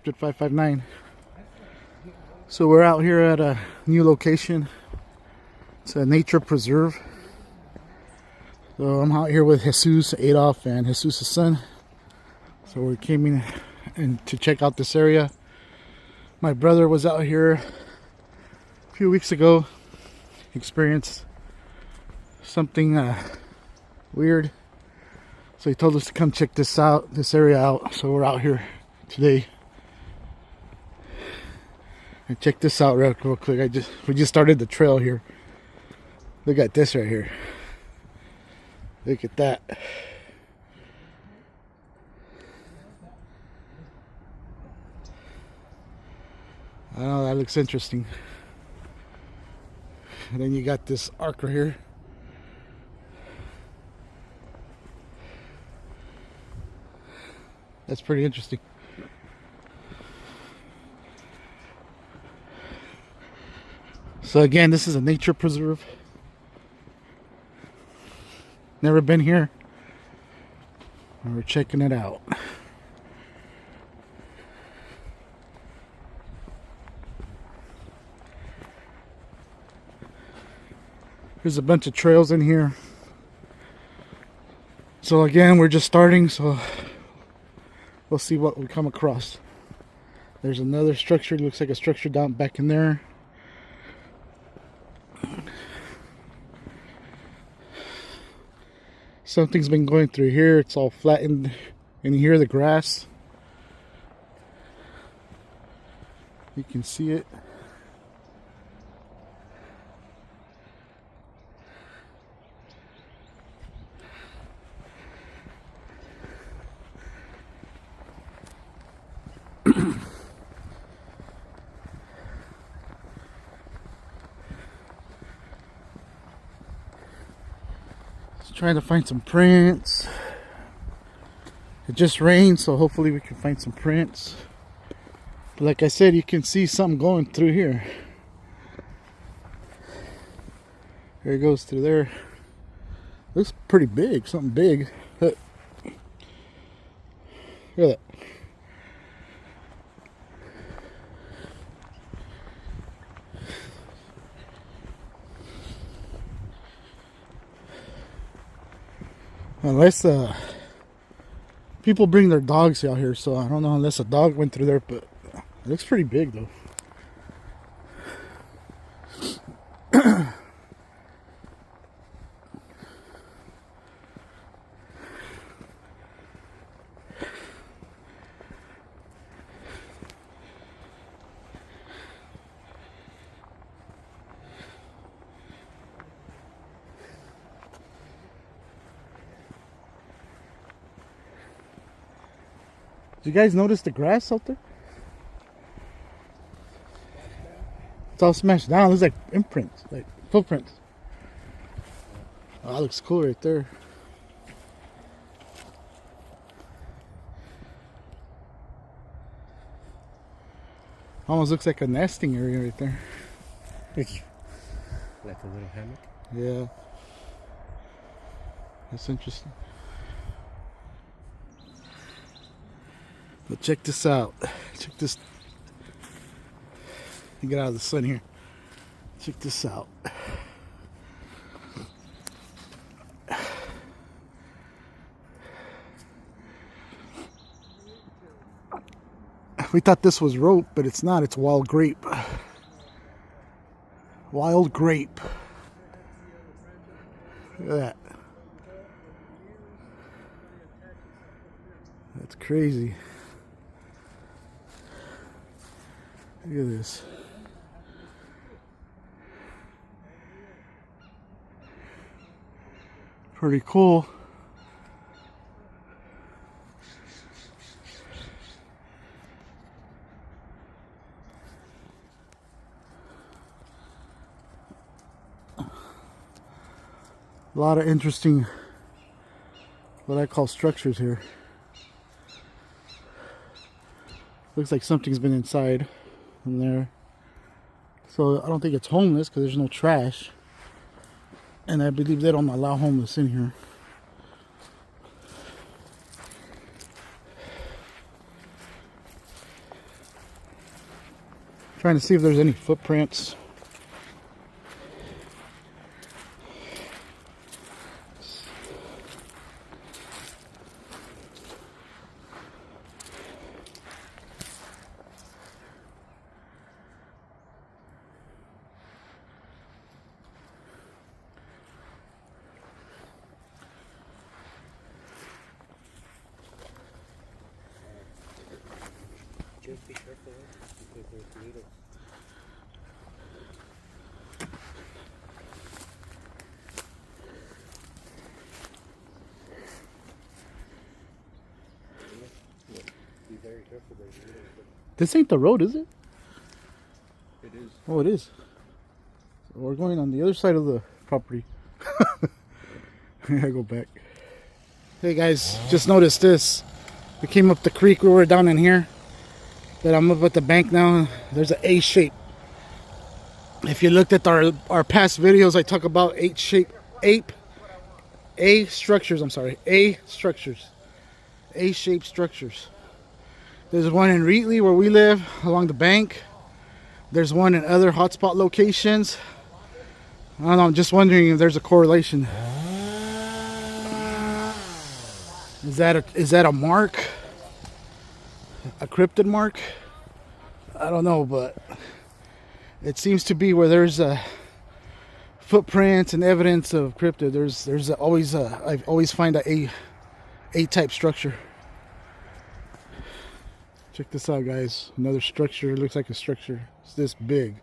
Cryptid 559. So we're out here at a new location. It's a nature preserve. So I'm out here with Jesus, Adolf, and Jesus' son. So we came in to check out this area. My brother was out here a few weeks ago. Experienced something weird. So he told us to come check this area out. So we're out here today. And check this out real quick. We just started the trail here. Look at this right here. Look at that. I know, that looks interesting. And then you got this arc right here. That's pretty interesting. So again, this is a nature preserve. Never been here. And we're checking it out. There's a bunch of trails in here. So again, we're just starting, so we'll see what we come across. There's another structure. It looks like a structure down back in there. Something's been going through here. It's all flattened. And you hear the grass. You can see it. Trying to find some prints. It just rained, so hopefully we can find some prints. But like I said, you can see something going through here. There it goes through there. Looks pretty big, something big. Look at that. Unless people bring their dogs out here, so I don't know unless a dog went through there, but it looks pretty big though. Did you guys notice the grass out there? It's all smashed down. It looks like imprints, like footprints. Oh, that looks cool right there. Almost looks like a nesting area right there. Like a little hammock? Yeah. That's interesting. But check this out. Check this. Let me get out of the sun here. Check this out. We thought this was rope, but it's not. It's wild grape. Wild grape. Look at that. That's crazy. Look at this. Pretty cool. A lot of interesting, what I call structures here. Looks like something's been inside in there. So I don't think it's homeless because there's no trash. And I believe they don't allow homeless in here. Trying to see if there's any footprints. Just be careful because there's needles. Be very careful, there's needles. This ain't the road, is it? It is. Oh, it is. So we're going on the other side of the property. I go back. Hey guys, just noticed this. We came up the creek. We were down in here. But I'm up at the bank now. There's an A shape. If you looked at our past videos, I talk about A structures. I'm sorry, A structures, A-shaped structures. There's one in Wheatley where we live along the bank. There's one in other hotspot locations. I don't know. I'm just wondering if there's a correlation. Is that a mark? A cryptid mark? I don't know, but it seems to be where there's footprints and evidence of cryptid. There's always I always find a type structure. Check this out, guys. Another structure. It looks like a structure. It's this big.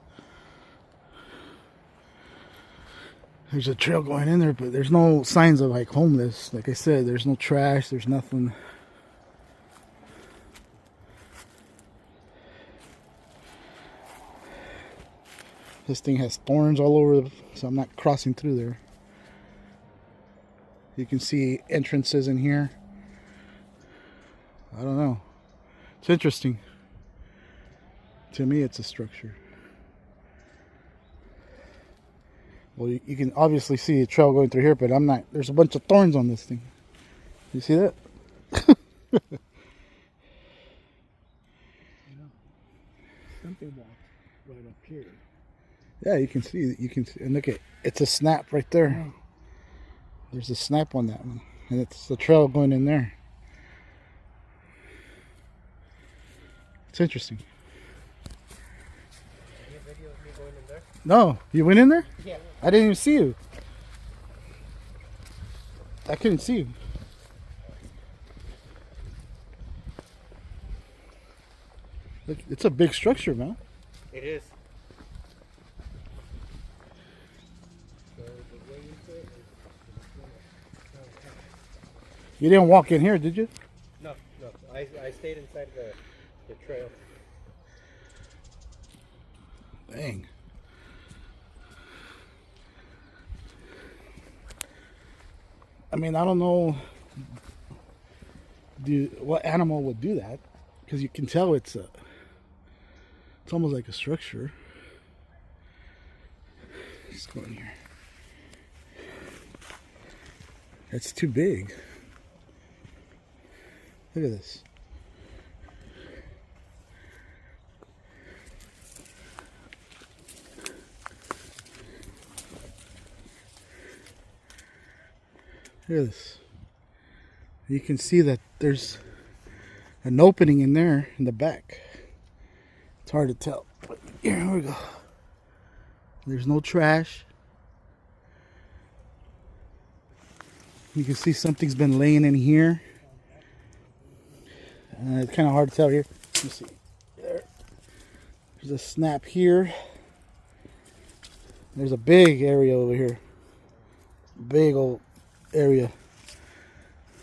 There's a trail going in there, but there's no signs of like homeless. Like I said, there's no trash. There's nothing. This thing has thorns all over, so I'm not crossing through there. You can see entrances in here. I don't know. It's interesting. To me, it's a structure. Well, you can obviously see a trail going through here, but I'm not. There's a bunch of thorns on this thing. You see that? Something walked right up here. Yeah, you can see. And look at it's a snap right there. There's a snap on that one, and it's the trail going in there. It's interesting. Did you have video of me going in there? No, you went in there? Yeah. I didn't even see you. I couldn't see you. Look, it's a big structure, man. It is. You didn't walk in here, did you? No. I stayed inside the trail. Dang. I mean, I don't know what animal would do that, because you can tell it's almost like a structure. Let's go in here. It's too big. Look at this. Look at this. You can see that there's an opening in there in the back. It's hard to tell, but here we go. There's no trash. You can see something's been laying in here. It's kind of hard to tell here. Let me see. There's a snap here. There's a big area over here. Big old area.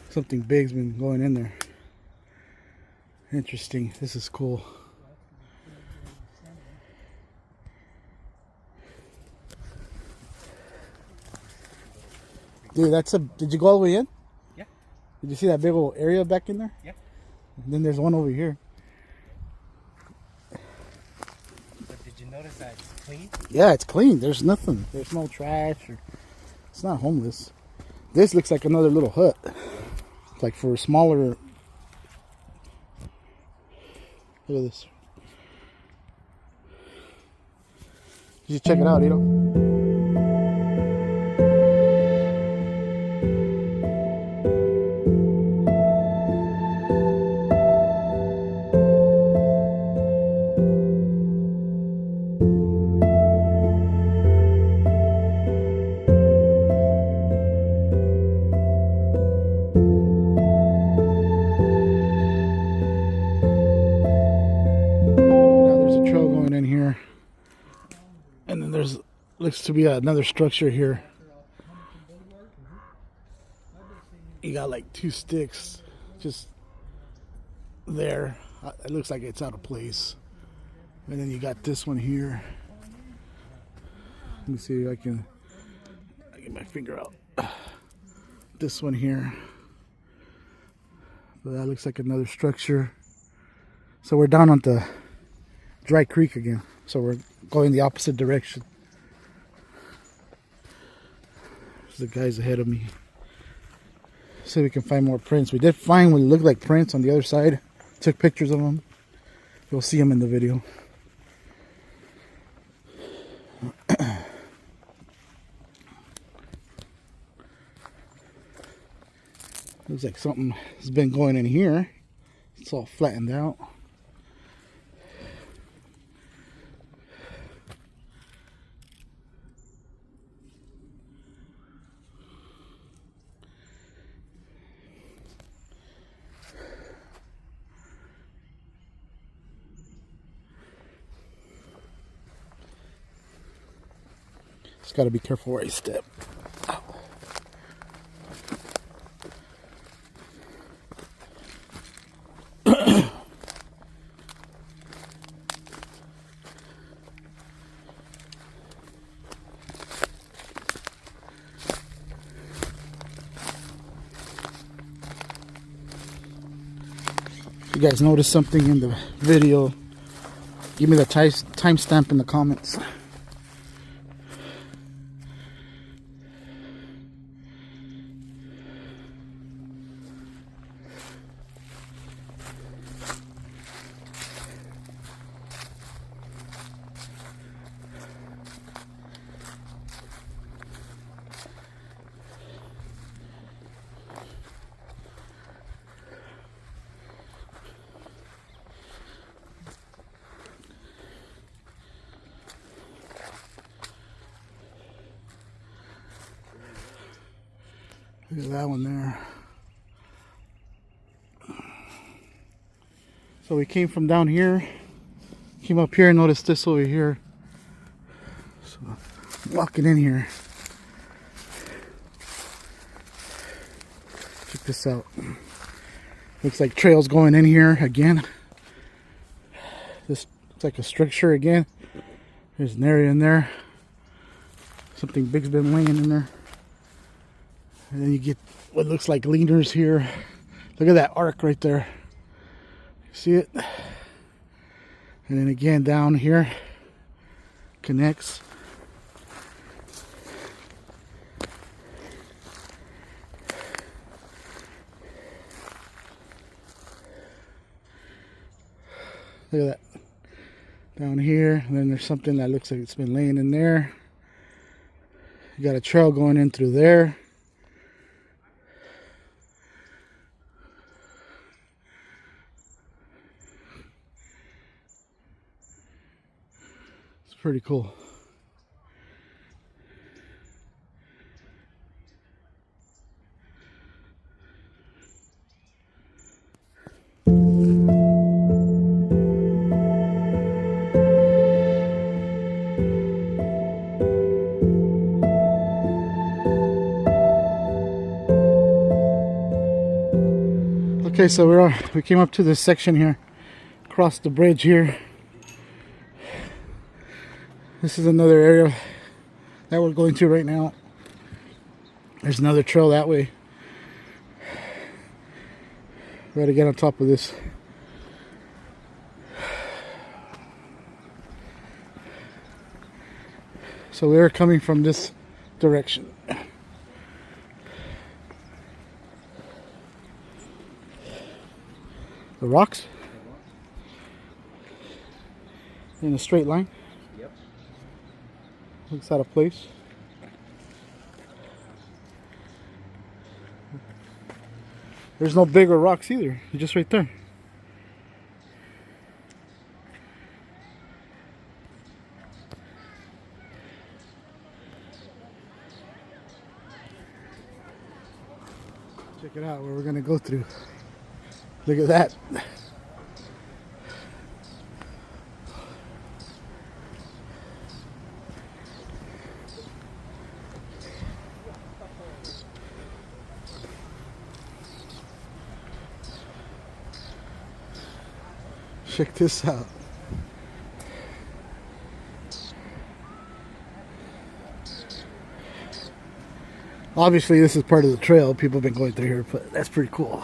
Something big's been going in there. Interesting. This is cool. Dude, did you go all the way in? Yeah. Did you see that big old area back in there? Yeah. And then there's one over here. But did you notice that it's clean? Yeah, it's clean. There's nothing. There's no trash. It's not homeless. This looks like another little hut. It's like for a smaller. Look at this. You should check it out, you know. Trail going in here, and then there's looks to be another structure here. You got like two sticks just there. It looks like it's out of place. And then you got this one here. Let me see if I can get my finger out. This one here. So that looks like another structure. So we're down on the Dry Creek again, so we're going the opposite direction. There's the guys ahead of me. See if we can find more prints. We did find what looked like prints on the other side. Took pictures of them. You'll see them in the video. Looks like something has been going in here. It's all flattened out. Just got to be careful where I step. Ow. If you guys notice something in the video, give me the timestamp in the comments. Look at that one there. So we came from down here, came up here, noticed this over here. So walking in here. Check this out. Looks like trails going in here again. This looks like a structure again. There's an area in there. Something big's been laying in there. And then you get what looks like leaners here. Look at that arc right there. See it? And then again down here, connects. Look at that. Down here, and then there's something that looks like it's been laying in there. You got a trail going in through there. Pretty cool. Okay, so we came up to this section here, across the bridge here. This is another area that we're going to right now. There's another trail that way. We gotta get on top of this. So we are coming from this direction. The rocks in a straight line. Yep. Looks out of place. There's no bigger rocks either. They're just right there. Check it out where we're gonna go through. Look at that. Check this out. Obviously this is part of the trail. People have been going through here, but that's pretty cool.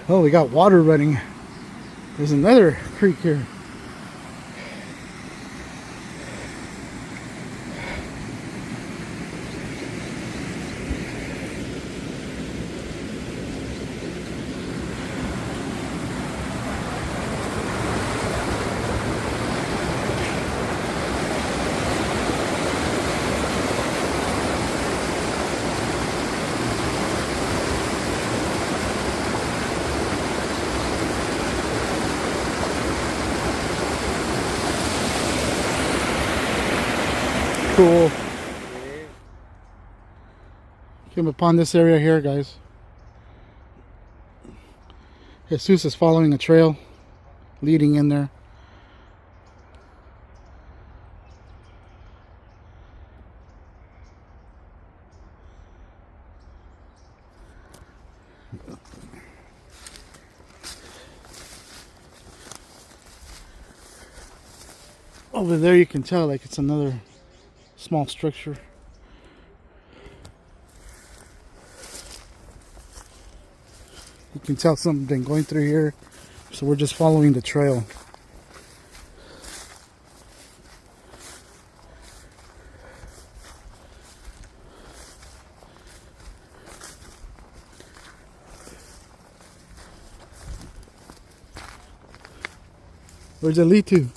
Oh, we got water running. There's another creek here. Cool. Came upon this area here, guys. Jesus is following a trail leading in there. Over there you can tell like it's another small structure. You can tell something's been going through here, so we're just following the trail. Where's it lead to?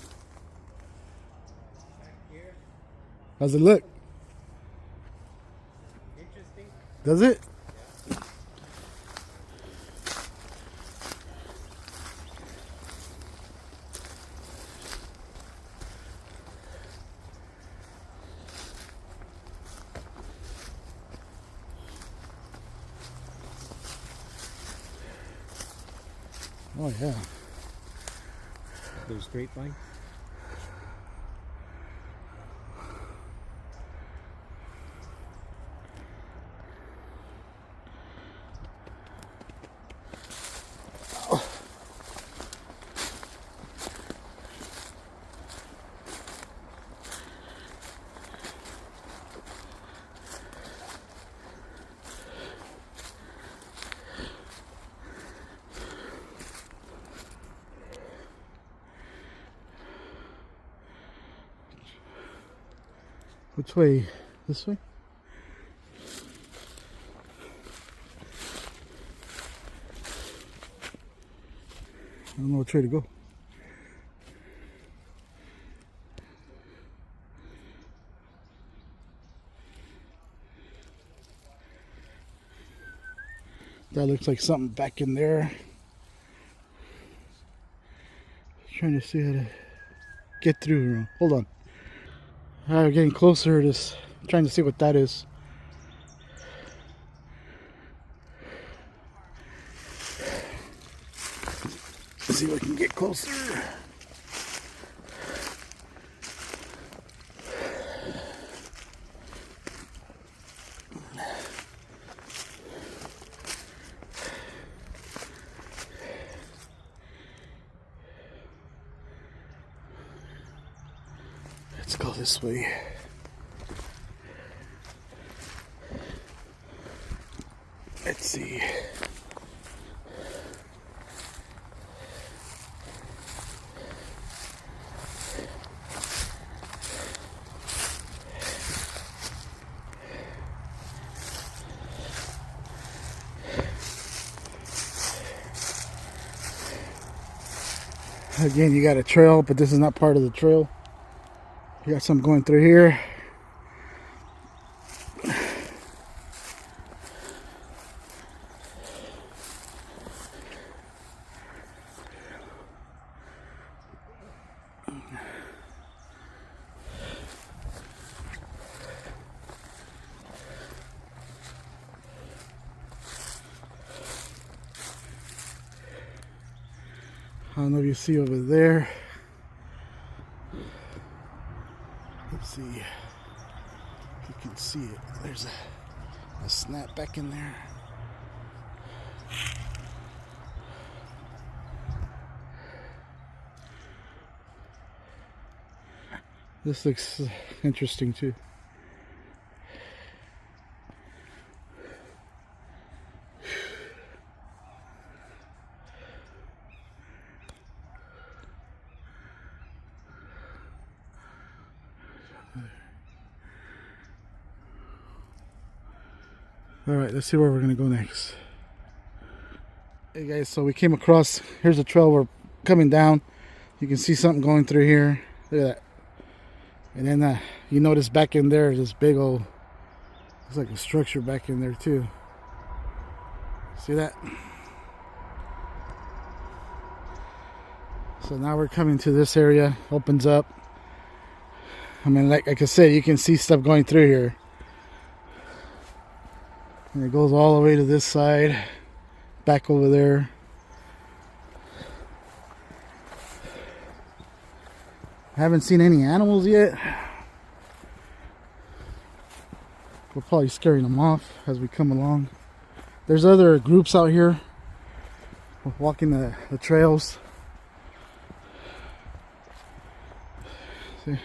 How's it look? Interesting. Does it? Oh yeah. There's grapevine. Which way? This way? I don't know which way to go. That looks like something back in there. Trying to see how to get through. Hold on. We're getting closer to this. I'm trying to see what that is. Let's see if I can get closer. Let's go this way. Let's see. Again, you got a trail, but this is not part of the trail. You got something going through here. I don't know if you see over there. Let's see if you can see it. There's a snap back in there. This looks interesting too. Alright, let's see where we're going to go next. Hey guys, so we came across, here's a trail we're coming down. You can see something going through here. Look at that. And then you notice back in there, this big old, looks like a structure back in there too. See that? So now we're coming to this area, opens up. I mean, like I said, you can see stuff going through here. And it goes all the way to this side, back over there. I haven't seen any animals yet. We're probably scaring them off as we come along. There's other groups out here walking the trails. See?